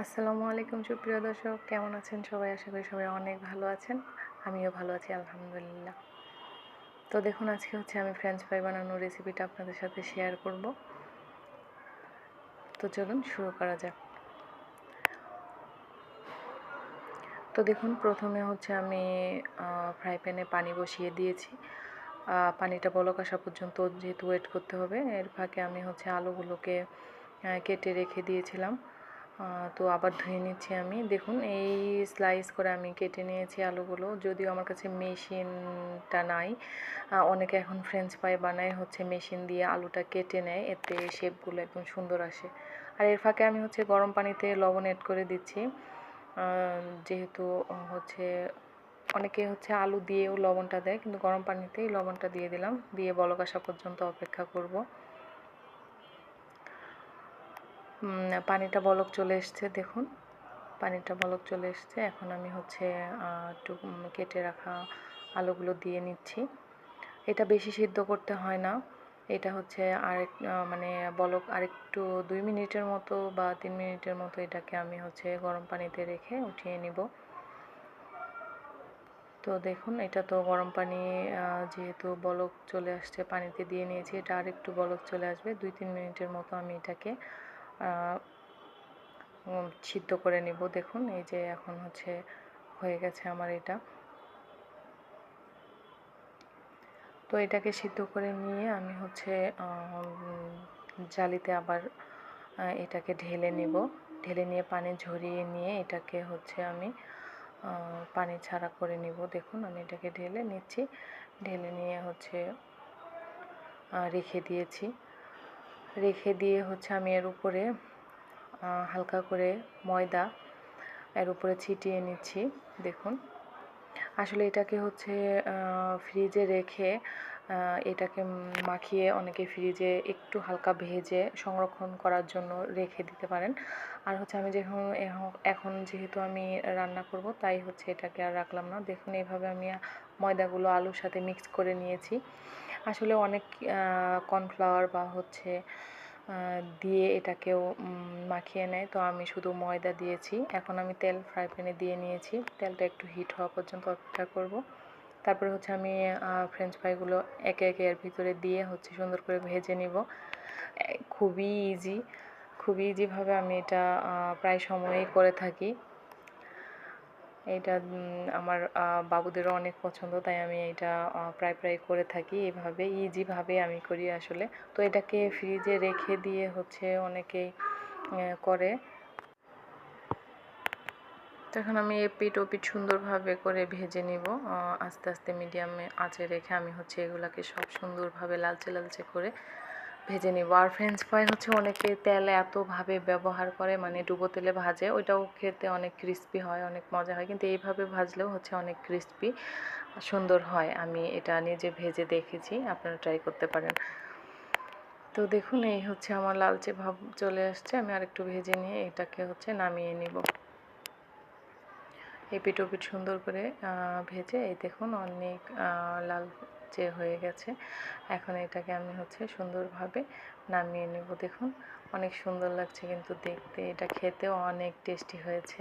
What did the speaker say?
আসসালামু আলাইকুম সুপ্রিয় দর্শক, কেমন আছেন সবাই? আশা করি সবাই অনেক ভালো আছেন। আমিও ভালো আছি আলহামদুলিল্লাহ। তো দেখুন, আজকে আমি ফ্রেঞ্চ ফ্রাই বানানোর রেসিপিটা আপনাদের সাথে শেয়ার করব। তো চলুন শুরু করা যাক। তো দেখুন, প্রথমে আমি ফ্রাই প্যানে পানি বসিয়ে দিয়েছি। পানিটা বলক আসা পর্যন্ত যেহেতু ওয়েট করতে হবে, এর ফাঁকে আমি আলুগুলোকে কেটে রেখে দিয়েছিলাম। তো আবার ধুয়ে নিচ্ছি আমি। দেখুন, এই স্লাইস করে আমি কেটে নিয়েছি আলুগুলো। যদিও আমার কাছে মেশিনটা নাই, অনেকে এখন ফ্রেঞ্চ ফ্রাই বানায় মেশিন দিয়ে আলুটা কেটে নেয়, এতে শেপগুলো একদম সুন্দর আসে। আর এর ফাঁকে আমি গরম পানিতে লবণ অ্যাড করে দিচ্ছি। যেহেতু অনেকে আলু দিয়েও লবণটা দেয়, কিন্তু গরম পানিতেই লবণটা দিয়ে দিলাম। দিয়ে বলক আসা পর্যন্ত অপেক্ষা করব। পানিটা বলক চলে এসছে, দেখুন পানিটা বলক চলে এসছে। এখন আমি একটু কেটে রাখা আলুগুলো দিয়ে নিচ্ছি। এটা বেশি সিদ্ধ করতে হয় না, এটা আরেক মানে বলক আরেকটু 2 মিনিটের মতো বা 3 মিনিটের মতো এটাকে আমি গরম পানিতে রেখে উঠিয়ে নিব। তো দেখুন, এটা তো গরম পানি, যেহেতু বলক চলে আসছে, পানিতে দিয়ে নিয়েছি, এটা আরেকটু বলক চলে আসবে। 2-3 মিনিটের মতো আমি এটাকে সিদ্ধ করে নিব। দেখুন, এই যে এখন হয়ে গেছে আমার এটা। তো এটাকে সিদ্ধ করে নিয়ে আমি জালিতে আবার এটাকে ঢেলে নিব। ঢেলে নিয়ে পানি ঝরিয়ে নিয়ে এটাকে আমি পানি ছাড়া করে নিব। দেখুন, আমি এটাকে ঢেলে নিচ্ছি। ঢেলে নিয়ে রেখে দিয়েছি। রেখে দিয়ে আমি এর উপরে হালকা করে ময়দা এর উপরে ছিটিয়ে নিচ্ছি। দেখুন, আসলে এটাকে ফ্রিজে রেখে এটাকে মাখিয়ে অনেকে ফ্রিজে একটু হালকা ভেজে সংরক্ষণ করার জন্য রেখে দিতে পারেন। আর আমি এখন যেহেতু আমি রান্না করব, তাই এটাকে আর রাখলাম না। দেখুন, এইভাবে আমি ময়দাগুলো আলুর সাথে মিক্স করে নিয়েছি। আসলে অনেক কর্নফ্লাওয়ার বা দিয়ে এটাকেও মাখিয়ে নেয়, তো আমি শুধু ময়দা দিয়েছি। এখন আমি তেল ফ্রাই প্যানে দিয়ে নিয়েছি। তেলটা একটু হিট হওয়া পর্যন্ত অপেক্ষা করব। তারপরে আমি ফ্রেঞ্চ ফ্রাইগুলো একে একে এর ভিতরে দিয়ে সুন্দর করে ভেজে নিব। খুবই ইজিভাবে আমি এটা প্রায় সময়ই করে থাকি। এটা আমার বাবুদেরও অনেক পছন্দ, তাই আমি এটা প্রায় করে থাকি। এভাবে ইজিভাবে আমি করি আসলে। তো এটাকে ফ্রিজে রেখে দিয়ে অনেকেই করে। তো এখন আমি এপিঠ ওপিঠ সুন্দরভাবে করে ভেজে নিব। আস্তে আস্তে মিডিয়ামে আঁচে রেখে আমি এগুলাকে সব সুন্দরভাবে লালচে লালচে করে ভেজে নিব। আর ফ্রেঞ্চ ফ্রাই অনেকে তেল এতভাবে ব্যবহার করে, মানে ডুবো তেলে ভাজে, ওইটাও খেতে অনেক ক্রিস্পি হয়, অনেক মজা হয়, কিন্তু এইভাবে ভাজলেও অনেক ক্রিস্পি সুন্দর হয়। আমি এটা নিজে ভেজে দেখেছি, আপনারা ট্রাই করতে পারেন। তো দেখুন, এই আমার লালচে ভাব চলে আসছে। আমি আরেকটু ভেজে নিয়ে এটাকে নামিয়ে নিব। এপিঠ ওপিঠ সুন্দর করে ভেজে এই দেখুন অনেক লালচে হয়ে গেছে। এখন এটাকে আমি সুন্দরভাবে নামিয়ে নেব। দেখুন, অনেক সুন্দর লাগছে কিন্তু দেখতে, এটা খেতেও অনেক টেস্টি হয়েছে।